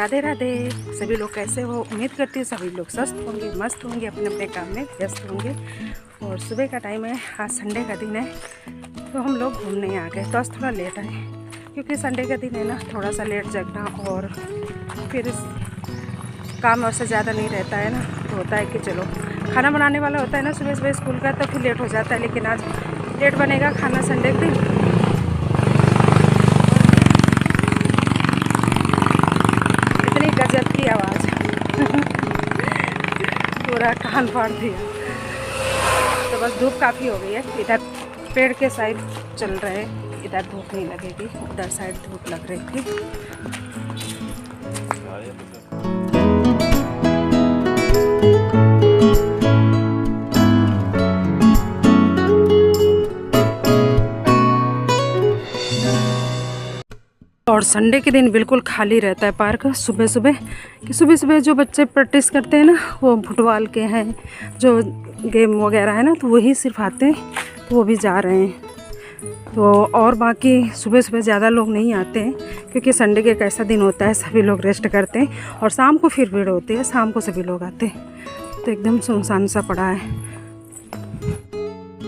राधे राधे। सभी लोग कैसे हो? उम्मीद करती हूँ सभी लोग स्वस्थ होंगे, मस्त होंगे, अपने अपने काम में व्यस्त होंगे। और सुबह का टाइम है, आज संडे का दिन है, तो हम लोग घूमने आ गए। तो आज थोड़ा लेट आए क्योंकि संडे का दिन है ना, थोड़ा सा लेट जगना और फिर काम और से ज़्यादा नहीं रहता है ना, तो होता है कि चलो खाना बनाने वाला होता है ना सुबह सुबह स्कूल का, तो फिर लेट हो जाता है। लेकिन आज लेट बनेगा खाना संडे के दिन। इतनी गजब की आवाज़ पूरा कान फाड़ दिया। तो बस धूप काफ़ी हो गई है। इधर पेड़ के साइड चल रहे, इधर धूप नहीं लगेगी, उधर साइड धूप लग रही थी। और संडे के दिन बिल्कुल खाली रहता है पार्क सुबह सुबह, कि सुबह सुबह जो बच्चे प्रैक्टिस करते हैं ना, वो फुटबॉल के हैं, जो गेम वगैरह है ना, तो वही सिर्फ आते हैं, तो वो भी जा रहे हैं। तो और बाकी सुबह सुबह ज़्यादा लोग नहीं आते हैं क्योंकि संडे के एक ऐसा दिन होता है, सभी लोग रेस्ट करते हैं और शाम को फिर भीड़ होती है, शाम को सभी लोग आते हैं। तो एकदम सुनसान सा पड़ा है।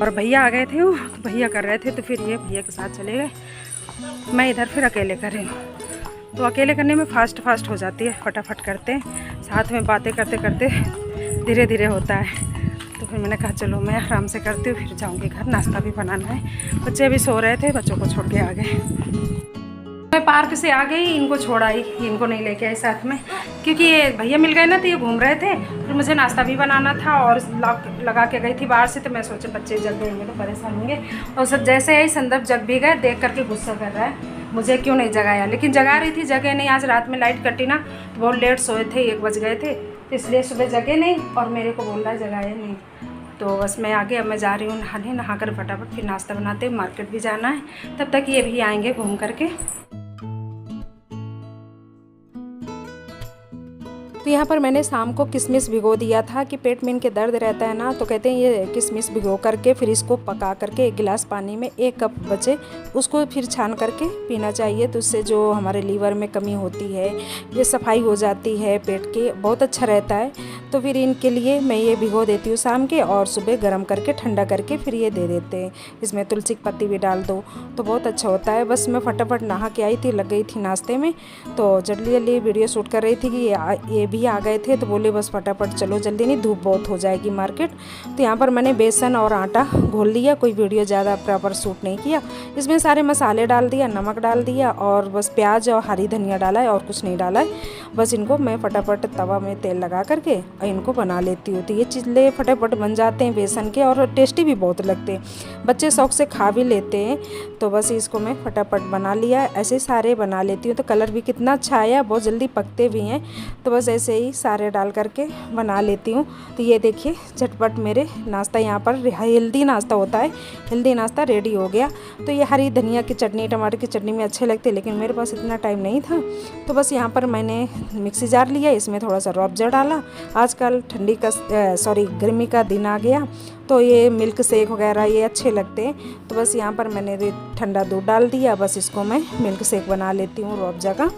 और भैया आ गए थे, वो भैया कर रहे थे, तो फिर ये भैया के साथ चले गए। मैं इधर फिर अकेले कर रही हूँ, तो अकेले करने में फास्ट हो जाती है, फटाफट करते हैं, साथ में बातें करते करते धीरे धीरे होता है। तो फिर मैंने कहा चलो मैं आराम से करती हूँ, फिर जाऊँगी घर, नाश्ता भी बनाना है। बच्चे अभी सो रहे थे, बच्चों को छोड़ के आ गए। मैं पार्क से आ गई, इनको छोड़ आई, इनको नहीं लेके आई साथ में क्योंकि ये भैया मिल गए ना, तो ये घूम रहे थे। फिर मुझे नाश्ता भी बनाना था और लॉक लगा के गई थी बाहर से, तो मैं सोचे बच्चे जग गएंगे तो परेशान होंगे। और सब जैसे ही संदर्भ जग भी गए, देख करके गुस्सा कर रहा है मुझे क्यों नहीं जगाया। लेकिन जगा रही थी, जगह नहीं। आज रात में लाइट कटी ना, तो बहुत लेट सोए थे, 1 बज गए थे, तो इसलिए सुबह जगे नहीं और मेरे को बोल रहा है जगाया नहीं। तो बस मैं आगे, अब मैं जा रही हूँ नहाने, नहा कर फटाफट फिर नाश्ता बनाते हैं, मार्केट भी जाना है। तब तक ये भी आएंगे घूम करके। तो यहाँ पर मैंने शाम को किशमिश भिगो दिया था कि पेट में इनके दर्द रहता है ना, तो कहते हैं ये किशमिश भिगो करके फिर इसको पका करके 1 गिलास पानी में 1 कप बचे उसको फिर छान करके पीना चाहिए। तो उससे जो हमारे लीवर में कमी होती है, ये सफाई हो जाती है पेट की, बहुत अच्छा रहता है। तो फिर इनके लिए मैं ये भिगो देती हूँ शाम के, और सुबह गर्म करके ठंडा करके फिर ये दे देते हैं। इसमें तुलसी की पत्ती भी डाल दो तो बहुत अच्छा होता है। बस मैं फटाफट नहा के आई थी, लग गई थी नाश्ते में, तो जल्दी जल्दी वीडियो शूट कर रही थी कि ये भी आ गए थे, तो बोले बस फटाफट चलो, जल्दी नहीं, धूप बहुत हो जाएगी मार्केट। तो यहाँ पर मैंने बेसन और आटा घोल लिया, कोई वीडियो ज़्यादा प्रॉपर शूट नहीं किया। इसमें सारे मसाले डाल दिया, नमक डाल दिया और बस प्याज और हरी धनिया डाला है और कुछ नहीं डाला है। बस इनको मैं फटाफट तवा में तेल लगा करके इनको बना लेती हूँ। तो ये चिल्ले फटाफट बन जाते हैं बेसन के और टेस्टी भी बहुत लगते हैं, बच्चे शौक से खा भी लेते हैं। तो बस इसको मैं फटाफट बना लिया, ऐसे सारे बना लेती हूँ। तो कलर भी कितना अच्छा आया, बहुत जल्दी पकते भी हैं। तो बस ऐसे ही सारे डाल करके बना लेती हूँ। तो ये देखिए झटपट मेरे नाश्ता, यहाँ पर हेल्दी नाश्ता होता है, हेल्दी नाश्ता रेडी हो गया। तो ये हरी धनिया की चटनी, टमाटर की चटनी में अच्छे लगते, लेकिन मेरे पास इतना टाइम नहीं था। तो बस यहाँ पर मैंने मिक्सी जार लिया, इसमें थोड़ा सा रूह अफ़ज़ा डाला। आजकल ठंडी का गर्मी का दिन आ गया, तो ये मिल्क शेक वगैरह ये अच्छे लगते हैं। तो बस यहाँ पर मैंने ठंडा दूध डाल दिया, बस इसको मैं मिल्क शेक बना लेती हूँ रूह अफ़ज़ा का।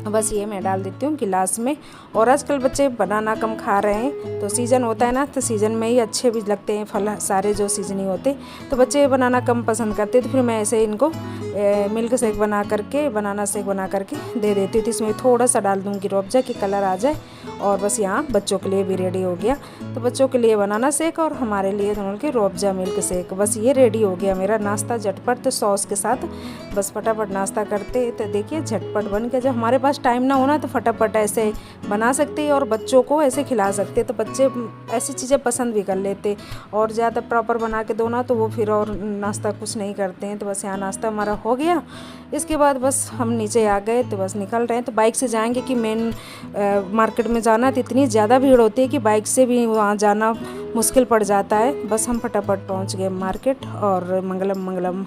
बस ये मैं डाल देती हूँ गिलास में। और आजकल बच्चे बनाना कम खा रहे हैं, तो सीज़न होता है ना, तो सीज़न में ही अच्छे भी लगते हैं फल, सारे जो सीजनी होते, तो बच्चे बनाना कम पसंद करते। तो फिर मैं ऐसे इनको मिल्क शेक बना करके, बनाना शेक बना करके दे देती हूँ। तो इसमें थोड़ा सा डाल दूँगी रूह अफ़ज़ा कि कलर आ जाए। और बस यहाँ बच्चों के लिए भी रेडी हो गया। तो बच्चों के लिए बनाना शेक और हमारे लिए दोनों के रूह अफ़ज़ा मिल्क शेक, बस ये रेडी हो गया मेरा नाश्ता झटपट। तो सॉस के साथ बस फटाफट नाश्ता करते। तो देखिए झटपट बन गया। जब हमारे पास टाइम ना होना तो फटाफट ऐसे बना सकते हैं और बच्चों को ऐसे खिला सकते हैं, तो बच्चे ऐसी चीज़ें पसंद भी कर लेते। और ज़्यादा प्रॉपर बना के दो ना, तो वो फिर और नाश्ता कुछ नहीं करते हैं। तो बस यहाँ नाश्ता हमारा हो गया। इसके बाद बस हम नीचे आ गए, तो बस निकल रहे हैं। तो बाइक से जाएंगे कि मेन मार्केट में जाना, तो इतनी ज़्यादा भीड़ होती है कि बाइक से भी वहाँ जाना मुश्किल पड़ जाता है। बस हम फटाफट पहुँच गए मार्केट, और मंगलम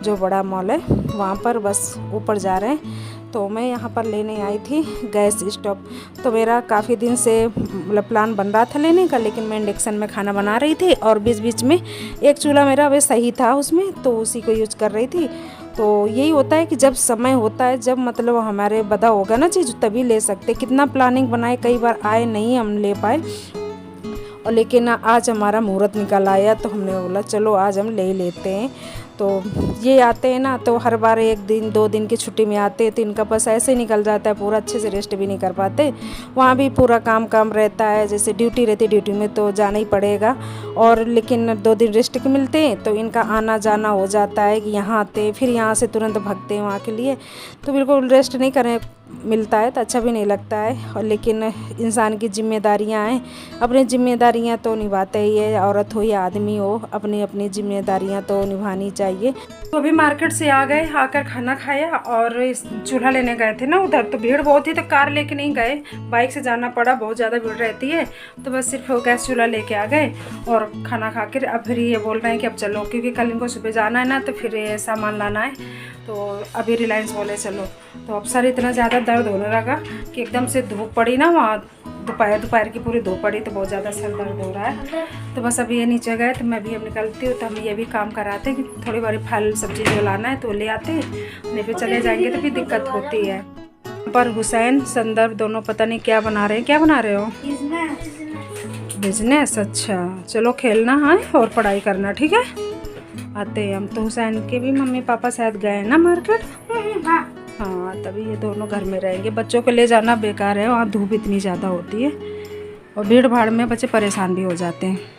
जो बड़ा मॉल है वहाँ पर बस ऊपर जा रहे हैं। तो मैं यहाँ पर लेने आई थी गैस स्टोव। तो मेरा काफ़ी दिन से मतलब प्लान बन रहा था लेने का, लेकिन मैं इंडक्शन में खाना बना रही थी और बीच बीच में एक चूल्हा मेरा वे सही था उसमें, तो उसी को यूज कर रही थी। तो यही होता है कि जब समय होता है, जब मतलब हमारे बदा होगा ना चीज़, तभी ले सकते। कितना प्लानिंग बनाए, कई बार आए नहीं हम ले पाए, और लेकिन आज हमारा मुहूर्त निकल आया तो हमने बोला चलो आज हम ले लेते हैं। तो ये आते हैं ना तो हर बार 1 दिन 2 दिन की छुट्टी में आते हैं, तो इनका बस ऐसे ही निकल जाता है पूरा, अच्छे से रेस्ट भी नहीं कर पाते। वहाँ भी पूरा काम रहता है, जैसे ड्यूटी रहती है, ड्यूटी में तो जाना ही पड़ेगा, और लेकिन 2 दिन रेस्ट के मिलते हैं तो इनका आना जाना हो जाता है कि यहाँ आते हैं फिर यहाँ से तुरंत भागते हैं वहाँ के लिए, तो बिल्कुल रेस्ट नहीं करें मिलता है तो अच्छा भी नहीं लगता है। और लेकिन इंसान की जिम्मेदारियां हैं, अपनी जिम्मेदारियां तो निभाते ही है, औरत हो या आदमी हो, अपनी अपनी जिम्मेदारियां तो निभानी चाहिए। तो अभी मार्केट से आ गए, आकर खाना खाया और चूल्हा लेने गए थे ना उधर, तो भीड़ बहुत थी तो कार लेके नहीं गए, बाइक से जाना पड़ा, बहुत ज़्यादा भीड़ रहती है। तो बस सिर्फ गैस चूल्हा लेके आ गए और खाना खा कर अब फिर ये बोल रहे हैं कि अब चलो, क्योंकि कल इनको सुबह जाना है ना, तो फिर सामान लाना है। तो अभी रिलायंस बोले चलो, तो अब सर इतना ज़्यादा दर्द होने लगा कि एकदम से धूप पड़ी ना वहाँ, दोपहर की पूरी धूप पड़ी, तो बहुत ज़्यादा सर दर्द हो रहा है। तो बस अभी ये नीचे गए तो मैं भी अब निकलती हूँ, तो हम ये भी काम कराते हैं कि थोड़ी बारी फल सब्जी जो लाना है तो ले आते हैं, नहीं फिर चले जाएंगे तो फिर दिक्कत होती है। पर हुसैन संदर्भ दोनों पता नहीं क्या बना रहे हैं। क्या बना रहे हो? बिजनेस। अच्छा चलो, खेलना है और पढ़ाई करना, ठीक है। आते हैं हम। तो हुसैन के भी मम्मी पापा शायद गए हैं ना मार्केट। हाँ, तभी ये दोनों घर में रहेंगे। बच्चों को ले जाना बेकार है, वहाँ धूप इतनी ज़्यादा होती है और भीड़ भाड़ में बच्चे परेशान भी हो जाते हैं।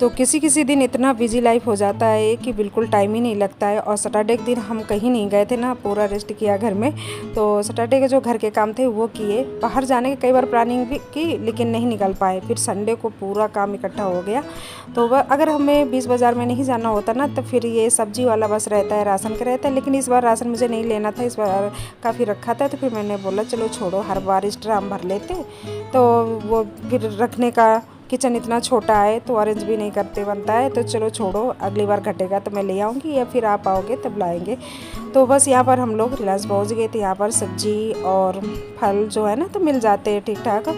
तो किसी दिन इतना बिजी लाइफ हो जाता है कि बिल्कुल टाइम ही नहीं लगता है। और सैटरडे के दिन हम कहीं नहीं गए थे ना, पूरा रेस्ट किया घर में। तो सैटरडे के जो घर के काम थे वो किए, बाहर जाने के कई बार प्लानिंग भी की लेकिन नहीं निकल पाए। फिर संडे को पूरा काम इकट्ठा हो गया। तो अगर हमें 20 बाज़ार में नहीं जाना होता ना, तो फिर ये सब्जी वाला बस रहता है, राशन का रहता है। लेकिन इस बार राशन मुझे नहीं लेना था, इस बार काफ़ी रखा था, तो फिर मैंने बोला चलो छोड़ो, हर बार एक्स्ट्रा हम भर लेते। तो वो फिर रखने का किचन इतना छोटा है तो अरेंज भी नहीं करते बनता है, तो चलो छोड़ो, अगली बार घटेगा तो मैं ले आऊँगी या फिर आप आओगे तब लाएंगे। तो बस यहाँ पर हम लोग रिलायंस पहुँच गए थे। यहाँ पर सब्जी और फल जो है ना तो मिल जाते हैं ठीक ठाक,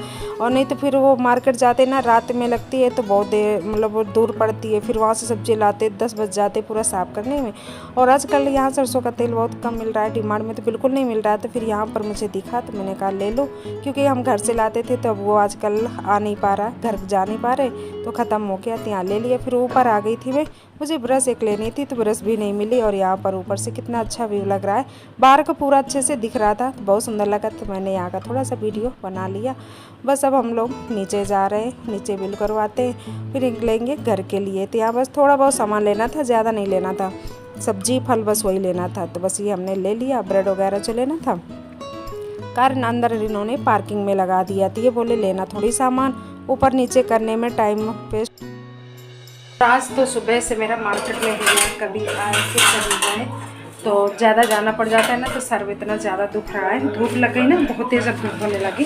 और नहीं तो फिर वो मार्केट जाते ना रात में लगती है तो बहुत देर, मतलब वो दूर पड़ती है, फिर वहाँ से सब्जी लाते 10 बज जाते पूरा साफ़ करने में। और आजकल यहाँ सरसों का तेल बहुत कम मिल रहा है, डिमांड में तो बिल्कुल नहीं मिल रहा है। तो फिर यहाँ पर मुझे दिखा तो मैंने कहा ले लो, क्योंकि हम घर से लाते थे तो वो आजकल आ नहीं पा रहा, घर जा नहीं पा रहे, तो ख़त्म हो गया, तो यहाँ ले लिया। फिर ऊपर आ गई थी मैं, मुझे ब्रश एक लेनी थी तो ब्रश भी नहीं मिली। और यहाँ पर ऊपर से कितना अच्छा व्यू लग रहा है, बाहर का पूरा अच्छे से दिख रहा था, तो बहुत सुंदर लगा, तो मैंने यहाँ का थोड़ा सा वीडियो बना लिया। बस अब हम लोग नीचे जा रहे हैं, नीचे बिल करवाते हैं फिर निकलेंगे घर के लिए। तो यहाँ बस थोड़ा बहुत सामान लेना था, ज़्यादा नहीं लेना था, सब्जी फल बस वही लेना था। तो बस ये हमने ले लिया, ब्रेड वगैरह जो लेना था। कार अंदर इन्होंने पार्किंग में लगा दिया, तो ये बोले लेना थोड़ी सामान, ऊपर नीचे करने में टाइम वेस्ट। आज तो सुबह से मेरा मार्केट में ही है, कभी आए फिर कभी गए, तो ज़्यादा जाना पड़ जाता है ना, तो सर में इतना ज़्यादा दुख रहा है। धूप लग गई ना, बहुत तेज़ धूप होने लगी।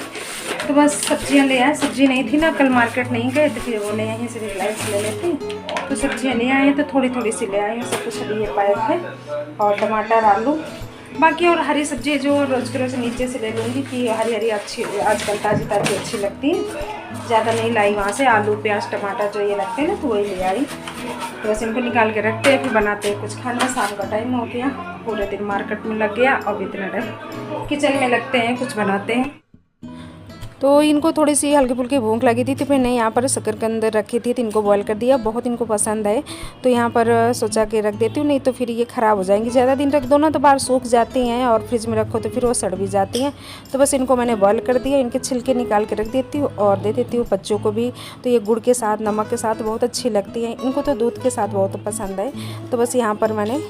तो बस सब्जियां ले आए, सब्जी नहीं थी ना, कल मार्केट नहीं गए तो फिर वो ले आए, से रिलायंस ले लेते। तो सब्जियां ले आए तो थोड़ी थोड़ी सी ले आए, सब कुछ अभी ये पाए थे, और टमाटर आलू बाकी, और हरी सब्जी जो रोज़ के रोज़ नीचे से ले लूँगी कि हरी हरी अच्छी आजकल ताज़ी ताज़ी अच्छी लगती है। ज़्यादा नहीं लाई वहाँ से, आलू प्याज टमाटर जो ये लगते हैं ना तो वही ले आई। तो बस इनको निकाल के रखते हैं, फिर बनाते हैं कुछ खाना। शाम का टाइम हो गया, पूरे दिन मार्केट में लग गया, अब इतना टाइम किचन में लगते हैं, कुछ बनाते हैं। तो इनको थोड़ी सी हल्की फुल्की भूख लगी थी, तो मैंने यहाँ पर शकरकंद रखी थी, तो इनको बॉईल कर दिया। बहुत इनको पसंद है, तो यहाँ पर सोचा कि रख देती हूँ, नहीं तो फिर ये ख़राब हो जाएंगी। ज़्यादा दिन रख दो ना तो बाहर सूख जाती हैं, और फ्रिज में रखो तो फिर वो सड़ भी जाती हैं। तो बस इनको मैंने बॉईल कर दिया, इनके छिलके निकाल के रख देती हूँ और दे देती हूँ बच्चों को भी। तो ये गुड़ के साथ नमक के साथ बहुत अच्छी लगती हैं, इनको तो दूध के साथ बहुत पसंद है। तो बस यहाँ पर मैंने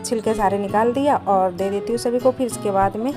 छिलके सारे निकाल दिया और दे देती हूँ सभी को। फिर इसके बाद में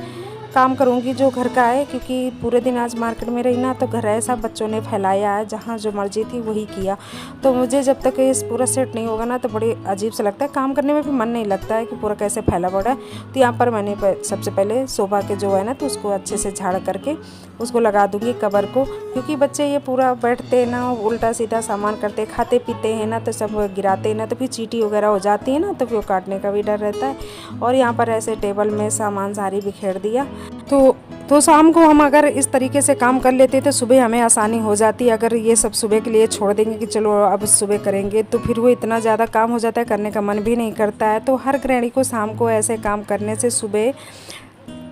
काम करूँगी जो घर का है, क्योंकि पूरे दिन आज मार्केट में रही ना, तो घर ऐसा बच्चों ने फैलाया है, जहाँ जो मर्जी थी वही किया। तो मुझे जब तक ये पूरा सेट नहीं होगा ना तो बड़ी अजीब सा लगता है, काम करने में भी मन नहीं लगता है कि पूरा कैसे फैला पड़ा है। तो यहाँ पर मैंने सबसे पहले सोफा के जो है ना तो उसको अच्छे से झाड़ करके उसको लगा दूँगी कवर को, क्योंकि बच्चे ये पूरा बैठते हैं ना, उल्टा सीधा सामान करते, खाते पीते हैं ना, तो सब गिराते हैं ना, तो फिर चींटी वगैरह हो जाती है ना, तो फिर वो काटने का भी डर रहता है। और यहाँ पर ऐसे टेबल में सामान सारी बिखेर दिया, तो शाम को हम अगर इस तरीके से काम कर लेते तो सुबह हमें आसानी हो जाती। अगर ये सब सुबह के लिए छोड़ देंगे कि चलो अब सुबह करेंगे, तो फिर वो इतना ज़्यादा काम हो जाता है, करने का मन भी नहीं करता है। तो हर गृहिणी को शाम को ऐसे काम करने से सुबह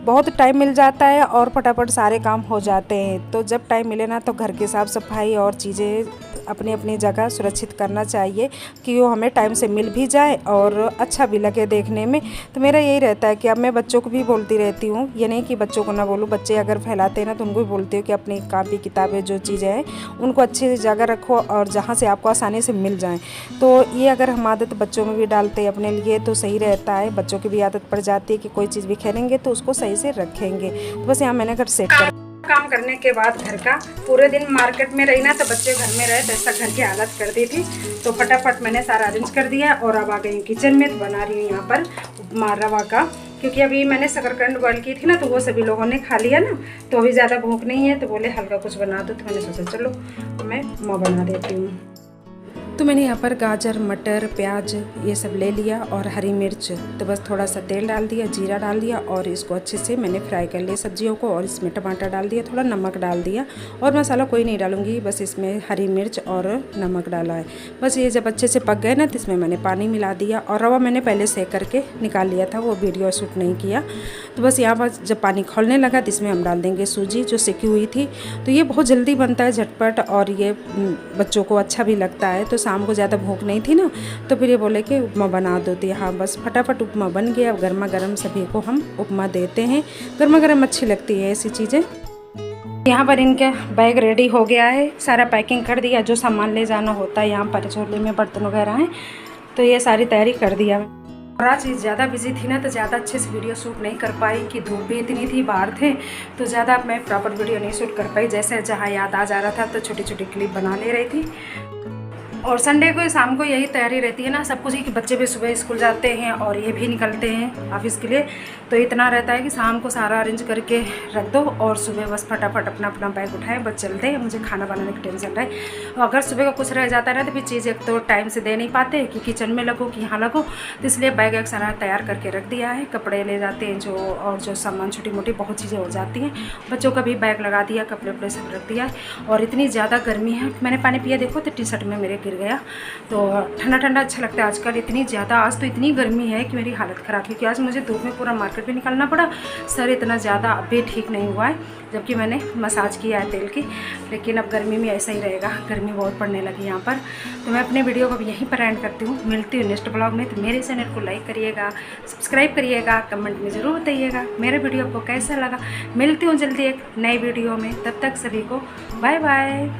बहुत टाइम मिल जाता है और फटाफट सारे काम हो जाते हैं। तो जब टाइम मिले ना तो घर की साफ़ सफाई और चीज़ें अपनी अपनी जगह सुरक्षित करना चाहिए कि वो हमें टाइम से मिल भी जाए और अच्छा भी लगे देखने में। तो मेरा यही रहता है कि अब मैं बच्चों को भी बोलती रहती हूँ, ये नहीं कि बच्चों को ना बोलूँ, बच्चे अगर फैलाते हैं ना तो उनको भी बोलती हूँ कि अपनी कापी किताबें जो चीज़ें हैं उनको अच्छी जगह रखो और जहाँ से आपको आसानी से मिल जाएँ। तो ये अगर हम आदत बच्चों में भी डालते हैं अपने लिए तो सही रहता है। बच्चों की भी आदत पड़ जाती है कि कोई चीज़ भी खेलेंगे तो उसको सही से रखेंगे। तो बस यहाँ मैंने घर सेट कर काम करने के बाद घर का पूरे दिन मार्केट में रही ना, तो बच्चे घर में रहे तो ऐसा घर की हालत कर दी थी। तो फटाफट मैंने सारा अरेंज कर दिया और अब आ गई हूँ किचन में। तो बना रही हूँ यहाँ पर उपमा रवा का, क्योंकि अभी मैंने शकरकंद बॉयल की थी ना तो वो सभी लोगों ने खा लिया ना, तो अभी ज़्यादा भूख नहीं है। तो बोले हल्का कुछ बना दो, तो मैंने सोचा चलो मैं उपमा बना देती हूँ। तो मैंने यहाँ पर गाजर, मटर, प्याज ये सब ले लिया और हरी मिर्च। तो बस थोड़ा सा तेल डाल दिया, जीरा डाल दिया और इसको अच्छे से मैंने फ्राई कर लिया सब्जियों को। और इसमें टमाटर डाल दिया, थोड़ा नमक डाल दिया और मसाला कोई नहीं डालूंगी, बस इसमें हरी मिर्च और नमक डाला है। बस ये जब अच्छे से पक गए ना तो इसमें मैंने पानी मिला दिया और रवा मैंने पहले सेक करके निकाल लिया था, वो वीडियो शूट नहीं किया। तो बस यहाँ पर जब पानी खौलने लगा तो इसमें हम डाल देंगे सूजी जो सेकी हुई थी। तो ये बहुत जल्दी बनता है, झटपट, और ये बच्चों को अच्छा भी लगता है। तो शाम को ज़्यादा भूख नहीं थी ना तो फिर ये बोले कि उपमा बना दो। तो हाँ बस फटाफट उपमा बन गया। अब गर्मा गर्म सभी को हम उपमा देते हैं, गर्मा गर्म अच्छी लगती है ऐसी चीज़ें। यहाँ पर इनका बैग रेडी हो गया है, सारा पैकिंग कर दिया, जो सामान ले जाना होता है यहाँ पर झोले में बर्तन वगैरह हैं, तो ये सारी तैयारी कर दिया। और आज ज़्यादा बिजी थी ना तो ज़्यादा अच्छे से वीडियो शूट नहीं कर पाई कि धूप भी इतनी थी, बाहर थे, तो ज़्यादा मैं प्रॉपर वीडियो नहीं शूट कर पाई। जैसे जहाँ याद आ जा रहा था तो छोटी छोटी क्लिप बना ले रही थी। और संडे को शाम को यही तैयारी रहती है ना सब कुछ कि बच्चे भी सुबह स्कूल जाते हैं और ये भी निकलते हैं ऑफिस के लिए। तो इतना रहता है कि शाम को सारा अरेंज करके रख दो और सुबह बस फटाफट अपना अपना बैग उठाए, बस चलते हैं। मुझे खाना बनाने की टेंशन रहे, अगर सुबह का कुछ रह जाता है तो फिर चीज़ एक तो टाइम से दे नहीं पाते कि किचन में लगो कि यहाँ लगो, तो इसलिए बैग एक सारा तैयार करके रख दिया है। कपड़े ले जाते हैं जो, और जो सामान छोटी मोटी बहुत चीज़ें हो जाती हैं। बच्चों का भी बैग लगा दिया, कपड़े वपड़े सब रख दिया। और इतनी ज़्यादा गर्मी है, मैंने पानी पिया देखो तो टी शर्ट में मेरे गिर गया। तो ठंडा ठंडा अच्छा लगता है आजकल, इतनी ज़्यादा आज तो इतनी गर्मी है कि मेरी हालत ख़राब है, क्योंकि आज मुझे धूप में पूरा मार्केट भी निकलना पड़ा। सर इतना ज़्यादा अभी ठीक नहीं हुआ है, जबकि मैंने मसाज किया है तेल की, लेकिन अब गर्मी में ऐसा ही रहेगा, गर्मी बहुत पड़ने लगी यहाँ पर। तो मैं अपने वीडियो को यहीं पर एंड करती हूँ, मिलती हूँ नेक्स्ट ब्लॉग में। तो मेरे चैनल को लाइक करिएगा, सब्सक्राइब करिएगा, कमेंट में ज़रूर बताइएगा मेरा वीडियो आपको कैसा लगा। मिलती हूँ जल्दी एक नई वीडियो में, तब तक सभी को बाय बाय।